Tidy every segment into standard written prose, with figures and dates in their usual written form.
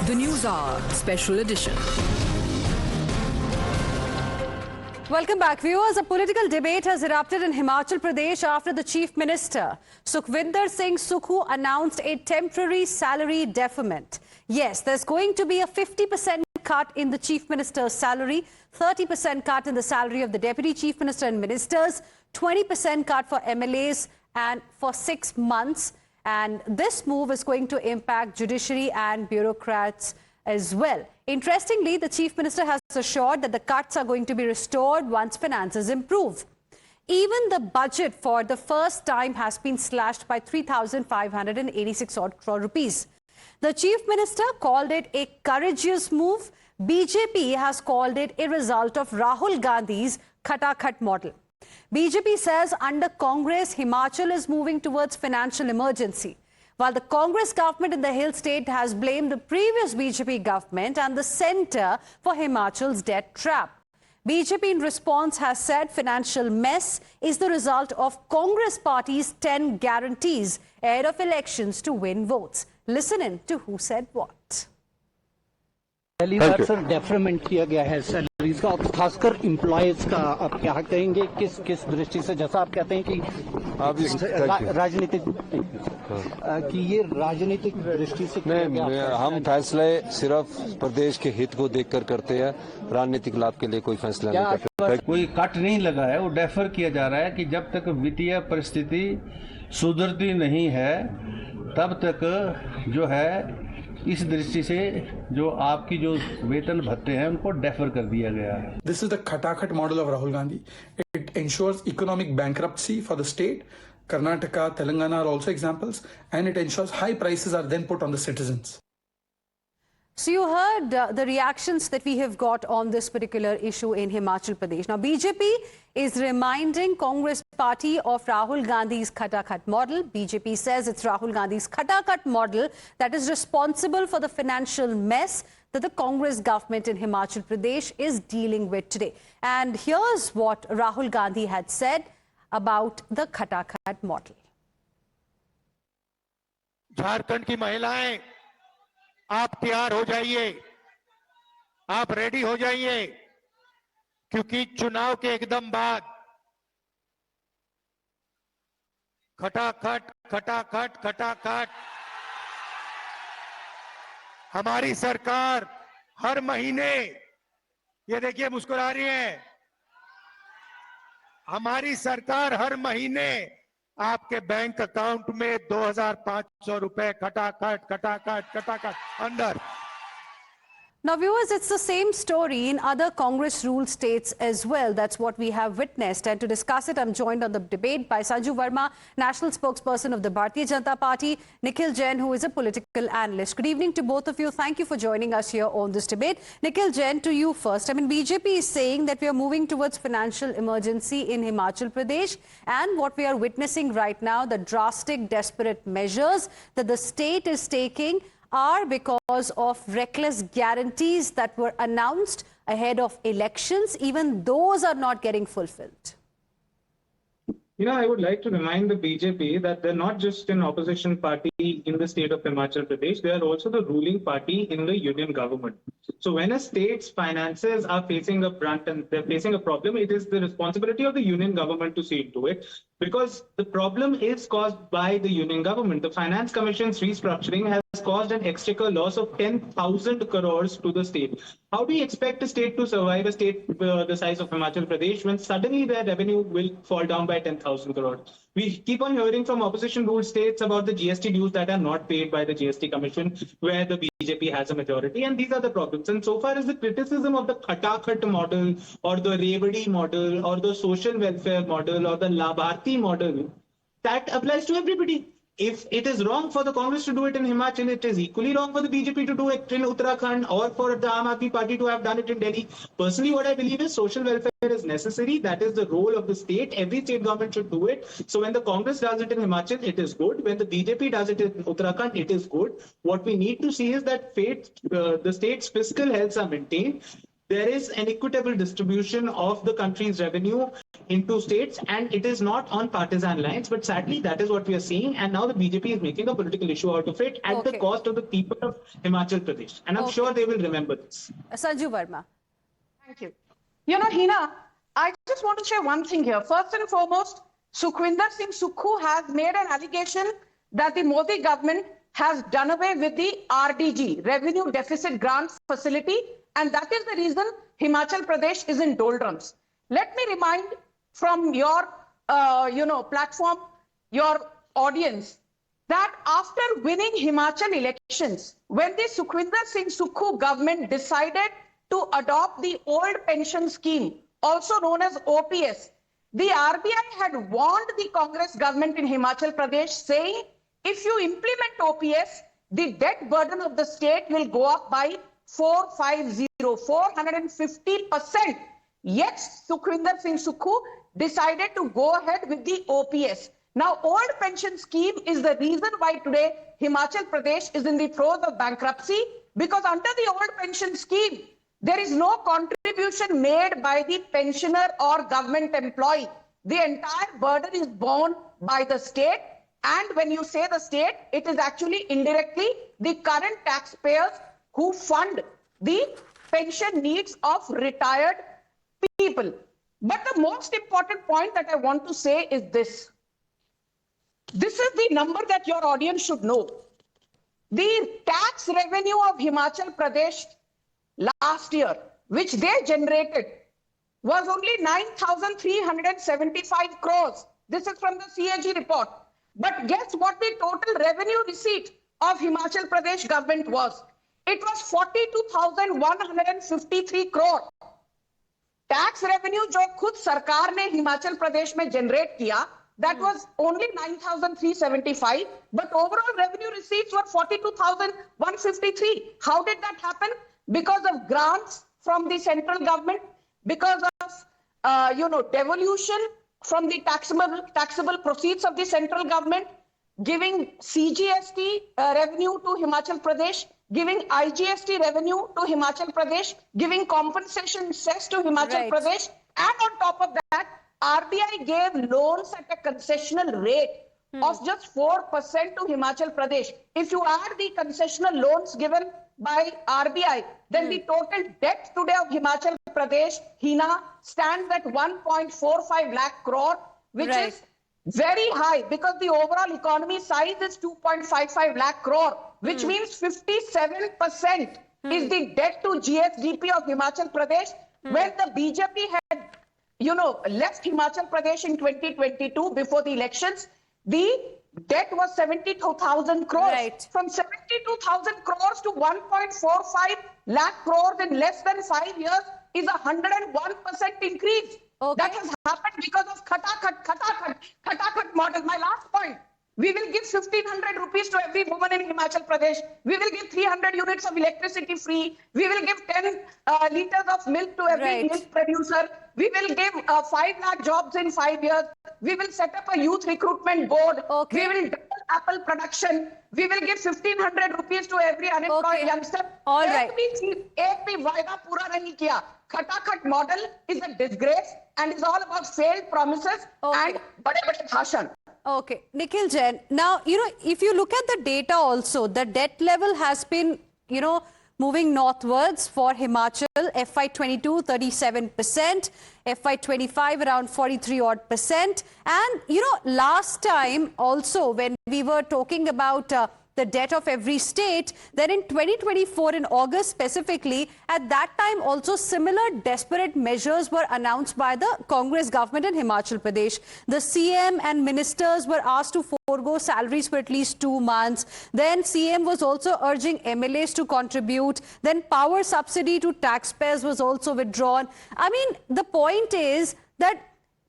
The Newshour Special Edition. Welcome back, viewers. A political debate has erupted in Himachal Pradesh after the Chief Minister, Sukhvinder Singh Sukhu, announced a temporary salary deferment. Yes, there's going to be a 50% cut in the Chief Minister's salary, 30% cut in the salary of the Deputy Chief Minister and Ministers, 20% cut for MLAs and for 6 months. And this move is going to impact judiciary and bureaucrats as well. Interestingly, the Chief Minister has assured that the cuts are going to be restored once finances improve. Even the budget for the first time has been slashed by 3,586 odd crore rupees. The Chief Minister called it a courageous move. BJP has called it a result of Rahul Gandhi's Khatakhat model. BJP says under Congress, Himachal is moving towards financial emergency, while the Congress government in the hill state has blamed the previous BJP government and the centre for Himachal's debt trap. BJP in response has said financial mess is the result of Congress party's 10 guarantees ahead of elections to win votes. Listen in to who said what. पहली बार sir deferment किया गया है salaries का, खासकर employees का आप क्या कहेंगे, किस किस दृष्टि से, जैसा आप कहते हैं कि राजनीतिक कि ये राजनीतिक दृष्टि से नहीं, हम फैसले सिर्फ प्रदेश के हित को देखकर करते हैं, राजनीतिक लाभ के लिए कोई फैसला नहीं करते। कोई कट नहीं लगा है, वो डेफर किया जा रहा है कि जब तक वित्तीय परिस्थिति सुधरती नहीं है तब तक जो है इस दृष्टि से जो आपकी जो वेतन भत्ते हैं उनको डेफर कर दिया गया है। This is the Khatakhat model of Rahul Gandhi. It ensures economic bankruptcy for the state. Karnataka, Telangana are also examples, and it ensures high prices are then put on the citizens. So you heard the reactions that we have got on this particular issue in Himachal Pradesh. Now, BJP is reminding Congress party of Rahul Gandhi's Khatakhat model. BJP says it's Rahul Gandhi's Khatakhat model that is responsible for the financial mess that the Congress government in Himachal Pradesh is dealing with today. And here's what Rahul Gandhi had said about the Khatakhat model. Jharkhand की महिलाएं, आप तैयार हो जाइए, आप ready हो जाइए, क्योंकि चुनाव के एकदम बाद खटाखट खटाखट खटाखट हमारी सरकार हर महीने, ये देखिए मुस्कुरा रही है, हमारी सरकार हर महीने आपके बैंक अकाउंट में 2,500 रुपए खटाखट खटाखट खटाखट अंदर। Now, viewers, it's the same story in other Congress-ruled states as well. That's what we have witnessed. And to discuss it, I'm joined on the debate by Sanju Verma, National Spokesperson of the Bharatiya Janata Party, Nikhil Jain, who is a political analyst. Good evening to both of you. Thank you for joining us here on this debate. Nikhil Jain, to you first. I mean, BJP is saying that we are moving towards financial emergency in Himachal Pradesh. And what we are witnessing right now, the drastic, desperate measures that the state is taking are because of reckless guarantees that were announced ahead of elections. Even those are not getting fulfilled. You know, I would like to remind the BJP that they're not just an opposition party in the state of Himachal Pradesh, they are also the ruling party in the union government. So when a state's finances are facing a brunt and they're facing a problem, it is the responsibility of the union government to see into it, because the problem is caused by the union government. The Finance Commission's restructuring has caused an exchequer loss of 10,000 crores to the state. How do you expect a state to survive, a state the size of Himachal Pradesh, when suddenly their revenue will fall down by 10,000 crores? We keep on hearing from opposition-ruled states about the GST dues that are not paid by the GST Commission, where the BJP has a majority, and these are the problems. And so far as the criticism of the Khatakhat model, or the Revadi model, or the social welfare model, or the Labharti model, that applies to everybody. If it is wrong for the Congress to do it in Himachal, it is equally wrong for the BJP to do it in Uttarakhand, or for the Aam Aadmi Party to have done it in Delhi. Personally, what I believe is social welfare is necessary. That is the role of the state. Every state government should do it. So when the Congress does it in Himachal, it is good. When the BJP does it in Uttarakhand, it is good. What we need to see is that the state's fiscal health are maintained. there is an equitable distribution of the country's revenue into states, and it is not on partisan lines. But sadly, that is what we are seeing. And now the BJP is making a political issue out of it at the cost of the people of Himachal Pradesh. And I'm sure they will remember this. Sanju Verma. Thank you. You know, Heena, I just want to share one thing here. First and foremost, Sukhwinder Singh Sukhu has made an allegation that the Modi government has done away with the RDG, Revenue Deficit Grants Facility, and that is the reason Himachal Pradesh is in doldrums. Let me remind from your, platform, your audience, that after winning Himachal elections, when the Sukhwinder Singh Sukhu government decided to adopt the old pension scheme, also known as OPS, the RBI had warned the Congress government in Himachal Pradesh saying, if you implement OPS, the debt burden of the state will go up by 450%. Yet, Sukhwinder Singh Sukhu decided to go ahead with the OPS. Now, old pension scheme is the reason why today Himachal Pradesh is in the throes of bankruptcy, because under the old pension scheme, there is no contribution made by the pensioner or government employee. The entire burden is borne by the state. And when you say the state, it is actually indirectly the current taxpayers who fund the pension needs of retired people. But the most important point that I want to say is this. This is the number that your audience should know. The tax revenue of Himachal Pradesh last year, which they generated, was only 9,375 crores. This is from the CAG report. But guess what the total revenue receipt of Himachal Pradesh government was? It was 42,153 crore. Tax revenue जो खुद सरकार ने हिमाचल प्रदेश में generate किया, that was only 9,375, but overall revenue receipts were 42,153. How did that happen? Because of grants from the central government, because of devolution from the taxable proceeds of the central government, giving CGST revenue to Himachal Pradesh, giving IGST revenue to Himachal Pradesh, giving compensation cess to Himachal Pradesh, and on top of that, RBI gave loans at a concessional rate of just 4% to Himachal Pradesh. If you add the concessional loans given by RBI, then the total debt today of Himachal Pradesh, Heena, stands at 1.45 lakh crore, which is very high because the overall economy size is 2.55 lakh crore, which means 57% is the debt to GDP of Himachal Pradesh. When the BJP had, left Himachal Pradesh in 2022 before the elections, the debt was 72,000 crores. From 72,000 crores to 1.45 lakh crores in less than 5 years is 101% increase. That has happened because of Khatakhat model. My last point. We will give 1,500 rupees to every woman in Himachal Pradesh. We will give 300 units of electricity free. We will give 10 liters of milk to every milk producer. We will give 5 lakh jobs in 5 years. We will set up a youth recruitment board. We will double apple production. We will give 1,500 rupees to every unemployed youngster. All right. एक भी वायदा पूरा नहीं किया. Khatakhat model is a disgrace and is all about failed promises and bade bhashan. Okay, Nikhil Jain. Now, if you look at the data also, the debt level has been, moving northwards for Himachal. FY22, 37%, FY25 around 43 odd percent. And, last time also when we were talking about the debt of every state, then in 2024 in August specifically, at that time also similar desperate measures were announced by the Congress government in Himachal Pradesh. The CM and ministers were asked to forego salaries for at least 2 months. Then CM was also urging MLAs to contribute. Then power subsidy to taxpayers was also withdrawn. I mean, the point is that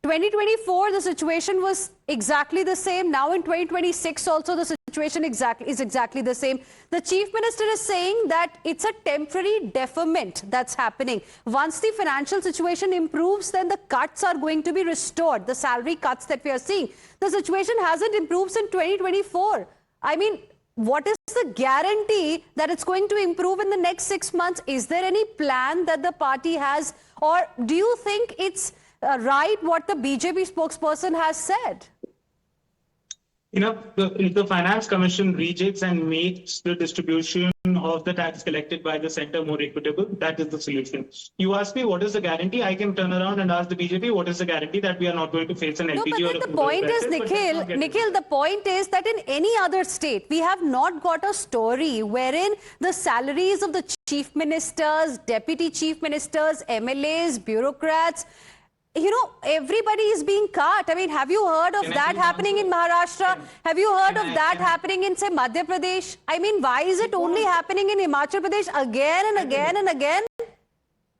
2024, the situation was exactly the same. Now in 2026 also the situation is exactly the same. The Chief Minister is saying that it's a temporary deferment that's happening. Once the financial situation improves, then the cuts are going to be restored. The salary cuts that we are seeing. The situation hasn't improved in 2024. I mean, what is the guarantee that it's going to improve in the next 6 months? Is there any plan that the party has, or do you think it's right what the BJP spokesperson has said? You know, if the Finance Commission rejects and makes the distribution of the tax collected by the center more equitable, that is the solution. You ask me what is the guarantee, I can turn around and ask the BJP what is the guarantee that we are not going to face an LPG No, or but a the crude point oil is, crisis, Nikhil, the point is that in any other state, we have not got a story wherein the salaries of the chief ministers, deputy chief ministers, MLAs, bureaucrats, you know, everybody is being cut. I mean, have you heard of that happening in Maharashtra? Have you heard of that happening in, say, Madhya Pradesh? I mean, why is it only happening in Himachal Pradesh again and again and again?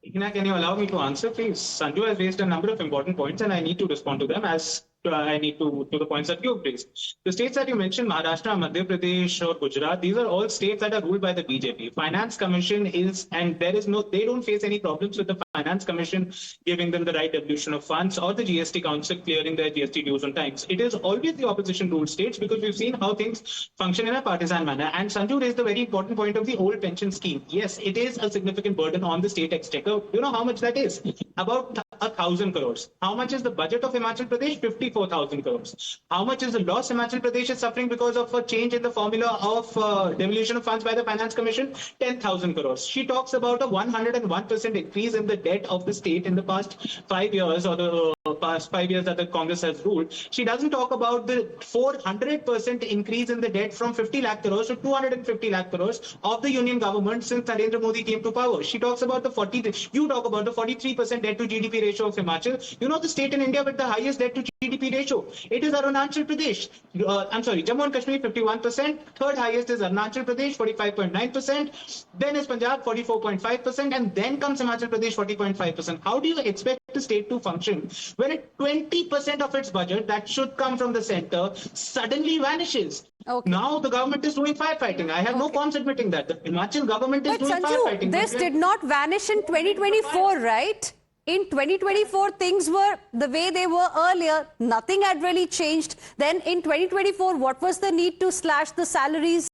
Heena, can you allow me to answer, please? Sanju has raised a number of important points and I need to respond to them as I need to the points that you've raised. The states that you mentioned, Maharashtra, Madhya Pradesh or Gujarat, these are all states that are ruled by the BJP. Finance Commission is, and there is no, they don't face any problems with the Finance Commission giving them the right devolution of funds or the GST Council clearing their GST dues on times. It is always the opposition ruled states because we've seen how things function in a partisan manner. And Sanju raised the very important point of the old pension scheme. Yes, it is a significant burden on the state exchequer. You know how much that is? About 1,000 crores. How much is the budget of Himachal Pradesh? 54,000 crores. How much is the loss Himachal Pradesh is suffering because of a change in the formula of devolution of funds by the Finance Commission? 10,000 crores. She talks about a 101% increase in the debt of the state in the past 5 years or the past 5 years that the Congress has ruled. She doesn't talk about the 400% increase in the debt from 50 lakh crores to 250 lakh crores of the union government since Narendra Modi came to power. She talks about you talk about the 43% debt to GDP ratio of Himachal. You know the state in India with the highest debt to GDP ratio. It is Arunachal Pradesh. Jammu and Kashmir 51%. Third highest is Arunachal Pradesh 45.9%. Then is Punjab 44.5%, and then comes Himachal Pradesh 40.5%. How do you expect the state to function when 20% of its budget that should come from the center suddenly vanishes? Okay. Now the government is doing firefighting. I have no qualms admitting that. The Himachal government is But doing firefighting. Sanju, this did not vanish in 2024, right? In 2024, things were the way they were earlier. Nothing had really changed. Then in 2024, what was the need to slash the salaries?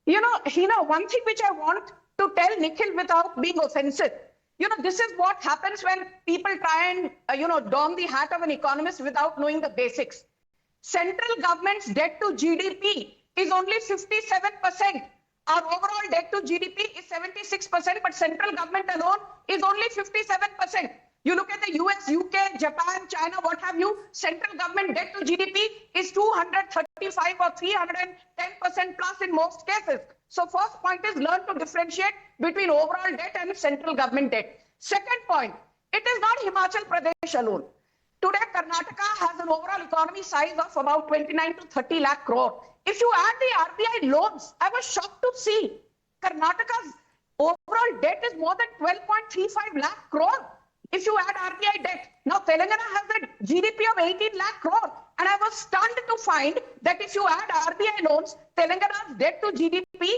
You know, Heena, one thing which I want to tell Nikhil without being offensive, you know, this is what happens when people try and, don the hat of an economist without knowing the basics. Central government's debt to GDP is only 57%. Our overall debt to GDP is 76%, but central government alone is only 57%. You look at the US, UK, Japan, China, what have you, central government debt to GDP is 235 or 310% plus in most cases. So first point is learn to differentiate between overall debt and central government debt. Second point, it is not Himachal Pradesh alone. Today, Karnataka has an overall economy size of about 29 to 30 lakh crore. If you add the RBI loans, I was shocked to see Karnataka's overall debt is more than 12.35 lakh crore. If you add RBI debt, now Telangana has a GDP of 18 lakh crore. And I was stunned to find that if you add RBI loans, Telangana's debt to GDP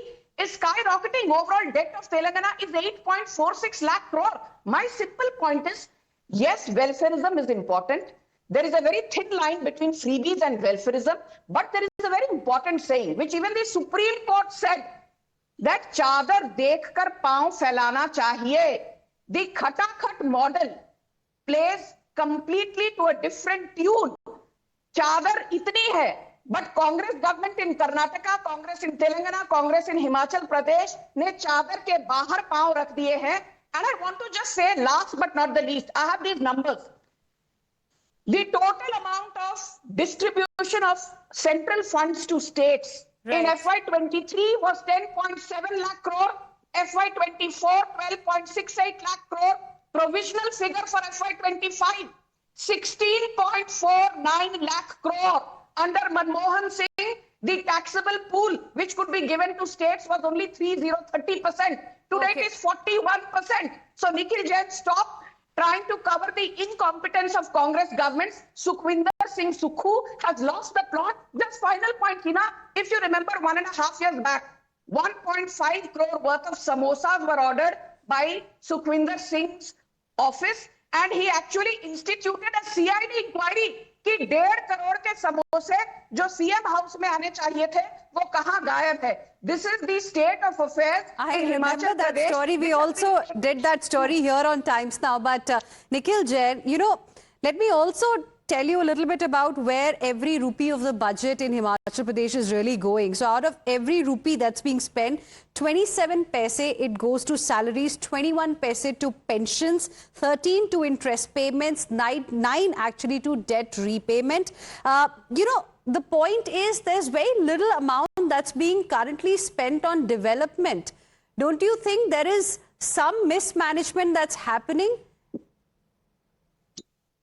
is skyrocketing. Overall debt of Telangana is 8.46 lakh crore. My simple point is, yes, welfareism is important. There is a very thin line between freebies and welfareism, but there is a very important saying, which even the Supreme Court said, that chadar dekh kar paँव फैलाना चाहिए. The Khatakhat model plays completely to a different tune. Chadar itni hai, but Congress government in Karnataka, Congress in Telangana, Congress in Himachal Pradesh ne chadar ke bahar paँव rakh diye hain. And I want to just say, last but not the least, I have these numbers. The total amount of distribution of central funds to states in FY23 was 10.7 lakh crore, FY24 12.68 lakh crore, provisional figure for FY25 16.49 lakh crore. Under Manmohan Singh, the taxable pool which could be given to states was only 30%. Today it is 41%. So Nikhil Jain, stop trying to cover the incompetence of Congress governments. Sukhvinder Singh Sukhu has lost the plot. Just final point, Heena, if you remember 1.5 years back, 1.5 crore worth of samosas were ordered by Sukhvinder Singh's office, and he actually instituted a CID inquiry कि 1.5 करोड़ के समोसे जो CM house में आने चाहिए थे वो कहां गायब है. This is the state of affairs I in remember Himachal that Pradesh. story. We also did that story here on Times Now. But Nikhil Jain, let me also tell you a little bit about where every rupee of the budget in Himachal Pradesh is really going. So out of every rupee that's being spent, 27 paise it goes to salaries, 21 paise to pensions, 13 to interest payments, 9 actually to debt repayment. The point is there's very little amount that's being currently spent on development. Don't you think there is some mismanagement that's happening?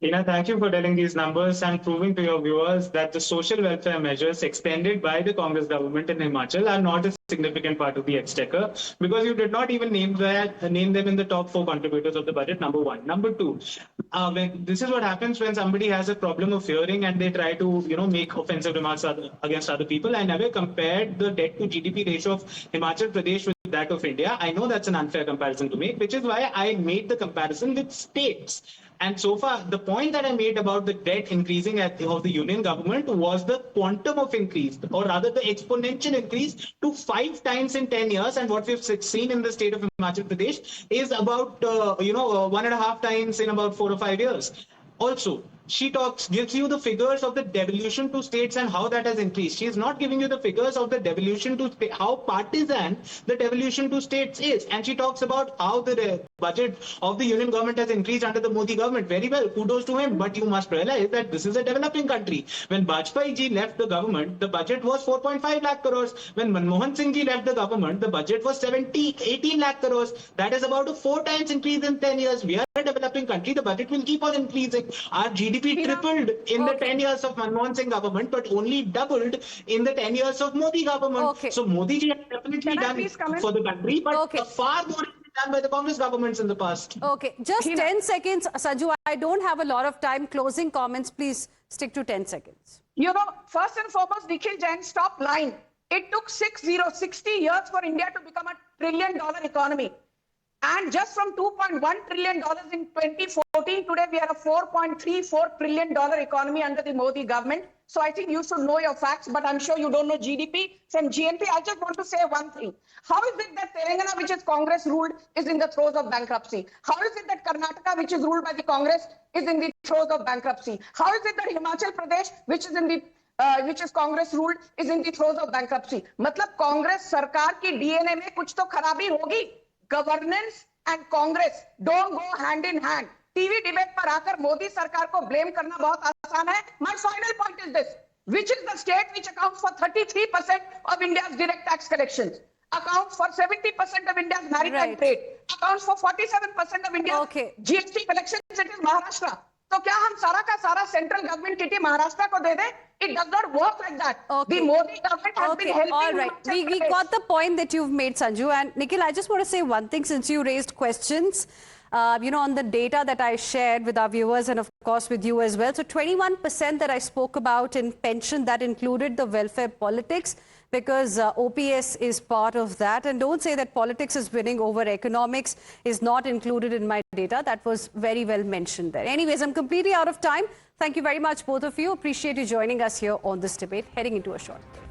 Heena, thank you for telling these numbers and proving to your viewers that the social welfare measures extended by the Congress government in Himachal are not a significant part of the exchequer, because you did not even name them in the top 4 contributors of the budget, number one. Number two, this is what happens when somebody has a problem of hearing and they try to make offensive remarks against other people. I never compared the debt to GDP ratio of Himachal Pradesh with that of India. I know that's an unfair comparison to make, which is why I made the comparison with states. And so far, the point that I made about the debt increasing of the union government was the quantum of increase, or rather the exponential increase to 5 times in 10 years. And what we've seen in the state of Himachal Pradesh is about, 1.5 times in about 4 or 5 years. Also, she gives you the figures of the devolution to states and how that has increased. She is not giving you the figures of the devolution to how partisan the devolution to states is. And she talks about how the budget of the union government has increased under the Modi government. Very well, kudos to him. But you must realize that this is a developing country. When Bajpayee ji left the government, the budget was 4.5 lakh crores. When Manmohan Singh ji left the government, the budget was 18 lakh crores. That is about a 4 times increase in 10 years. We are a developing country. The budget will keep on increasing. Our GDP tripled in the 10 years of Manmohan Singh government, but only doubled in the 10 years of Modi government. Okay. So Modi ji has definitely done for the country, but far more has been done by the Congress governments in the past. Okay, just 10 seconds, Sanju. I don't have a lot of time. Closing comments, please stick to 10 seconds. First and foremost, Nikhil Jain, stop lying. It took 60 years for India to become a $1 trillion economy. And just from $2.1 trillion in 2014, today we are a $4.34 trillion economy under the Modi government. So I think you should know your facts, but I'm sure you don't know GDP from GNP. I just want to say one thing. How is it that Telangana, which is Congress ruled, is in the throes of bankruptcy? How is it that Karnataka, which is ruled by the Congress, is in the throes of bankruptcy? How is it that Himachal Pradesh, which is Congress ruled, is in the throes of bankruptcy? मतलब कांग्रेस सरकार की DNA में कुछ तो खराबी होगी. Governance and Congress don't go hand in hand. TV debate पर आकर मोदी सरकार को ब्लेम करना बहुत आसान है. My final point is this: which is the state which accounts for 33% of India's direct tax collections, accounts for 70% of India's maritime trade, accounts for 47% of India's GST collections? It is Maharashtra. तो क्या हम सारा का सारा central government kitty Maharashtra को दे दें? It does not work like that. The Modi government has been helping. All right. We got the point that you've made, Sanju. And Nikhil, I just want to say one thing since you raised questions, on the data that I shared with our viewers and of course with you as well. So 21% that I spoke about in pension, that included the welfare politics, because OPS is part of that. And don't say that politics is winning over economics is not included in my data. That was very well mentioned there. Anyways, I'm completely out of time. Thank you very much, both of you. Appreciate you joining us here on this debate. Heading into a short break.